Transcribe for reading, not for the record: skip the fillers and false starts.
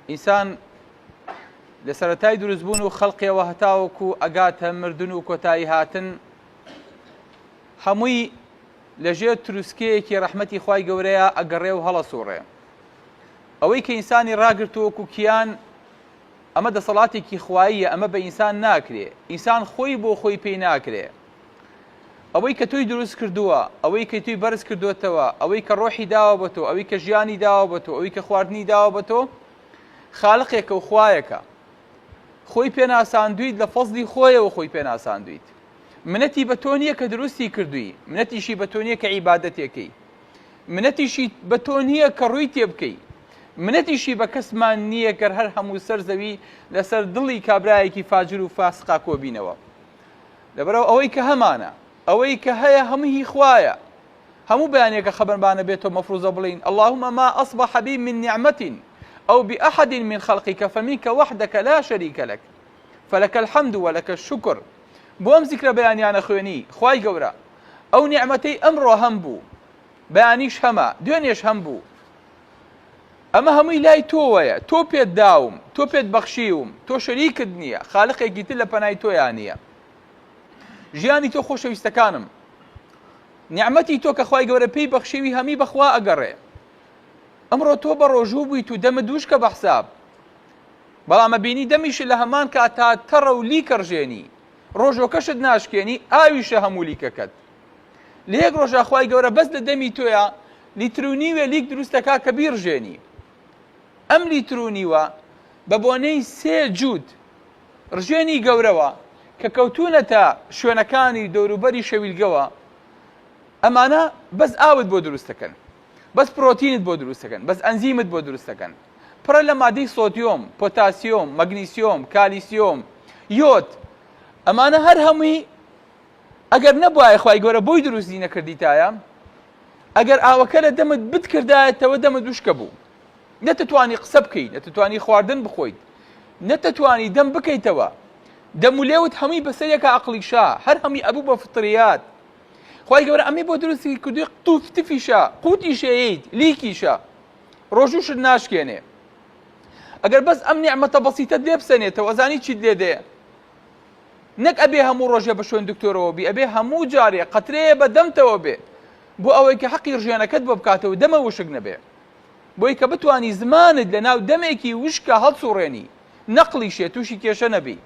ئینسان لە سەرەتای دروستبوون و خەڵقیەوە هەتاوەکو ئەگاتە مردن و کۆتایی هاتن هەمووی لەژێر تروسکەیەکی ڕەحمەتی خوای گەورەیە ئەگەڕێ و هەڵەسووڕێ. ئەوەی کە ئینسانی ڕاگرتووەکو کیان ئەمە دەسەڵاتێکی خواییە، ئەمە بە ئینسان ناکرێ، ئینسان خۆی بۆ خۆی پێی ناکرێ. ئەوەی کە توی دروست کردووە، ئەوەی کە توی بەرز کردوێتەوە، ئەوەی کە ڕۆحی داوە بە تۆ، ئەوەی کە ژیانی داوە بە تۆ، ئەوەی کە خواردنی داوە بە تۆ، خالقێکە و خوایەکە. خۆی پێناساندویت لە فەزلی خۆیەوە خۆی پێناساندویت. منەتی بە تۆ نییە کە دروستی کردووی، منەتیشی بە تۆ نییە کە عیبادەتێکەی، منەتیشی بە تۆ نییە کە ڕووی تێ بکەی، منەتیشی بە کەسمان نییە کە هەر هەموو سەر زەوی لەسەر دڵی کابرایەکی فاجر و فاسقا کۆبینەوە. لەبەرەوە ئەوەی کە هەمانە، ئەوەی کە هەیە هەمووی خوایە. هەموو بەیانێکە خەبەربانە بێتەوە مەفروزە بڵین اللهم ما أصبح بي من نعمة أو بأحد من خلقك فمنك وحدك لا شريك لك فلك الحمد ولك الشكر. بۆ ئەم زیکرە بەیانیانە خوێنی خوای گەورە ئەو نیعمەتەی ئەمڕۆ هەم بوو، بەیانیش هەمە، دوێنێش هەم بوو. ئەمە هەمووی لای تۆوەیە، تۆ پێت داوم، تۆ پێت بەخشیوم، تۆ شەریکت نییە، خالقێکی تر لە پەنای تۆیان نییە. ژیانی تۆ خۆشەویستەکانم، نیعمەتی تۆ کە خوای گەورە پێی بەخشیوی هەمی بەخوا ئەگەڕێ. ئەمڕۆ تۆ بە ڕۆژوو بووی و دەمە دووشکە بە حساب، بەڵام ئەبینی دەمیش لە هەمان کاتا تەڕە و لیکەڕژێنی، ڕۆژۆکەشت ناشکێنی، ئاویشە هەموو لیکەکەت. لە یەک ڕۆژە خوای گەورە بەس لە دەمی تۆیە لیترونیوێ لیک دروستەکە کە بیڕژێنی. ئەم لیترونیوە بە بۆنەی 3 جوود ڕژێنی گەورەوە کە کەوتونەتە شوێنەکانی دەوروبەری شەویلگەوە، ئەمانە بەس ئاوت بۆ دروستەکەن، بەس پرۆتینت بۆ دروستەکەن، بەس ئەنزیمت بۆ دروستەکەن، پڕە لە مادەی سۆدیۆم، پۆتاسیۆم، مەگنیسیۆم، کالیسیۆم، یۆد. ئەمانە هەر هەمووی ئەگەر نەبوایە خوای گەورە بۆی دروستی نەکردیتایە، ئەگەر ئاوەکە لە دەمت بتکردایەتەوە دەمە دووشکە بوو، نەتتوانی قسە بکەیت، نەتتوانی خواردن بخۆیت، نەتتوانی دەم بکەیتەوە، دەم و لێوت هەمووی بەسەرێکە عەقڵیشە، هەر هەمووی ئەبوو بە فتریات. خوای گەورە ئەمەی بۆ دروستی کردووی توفتفیشە، قوتیشەیەیت، لیکیشە، ڕۆژووشت ناشکێنێ. ئەگەر بەس ئەم نیعمەتە بەسیتە لێ بسەنێتەوە ئەزانی چیت لێ دێ، نەک ئەبێ هەموو ڕۆژێ بە شوێن دکتۆرەوە بی، ئەبێ هەموو جارێ قەترەیە بە دەمتەوە بێ، بۆ ئەوەی کە حەقی ڕژێنەکەت بۆ بکاتەوە دەمە وشک نەبێ، بۆی کە بتوانی زمانت لە ناو دەمێکی وشکە هەڵسوڕێنی، نەقڵیشێ تووشی کێشە نەبی.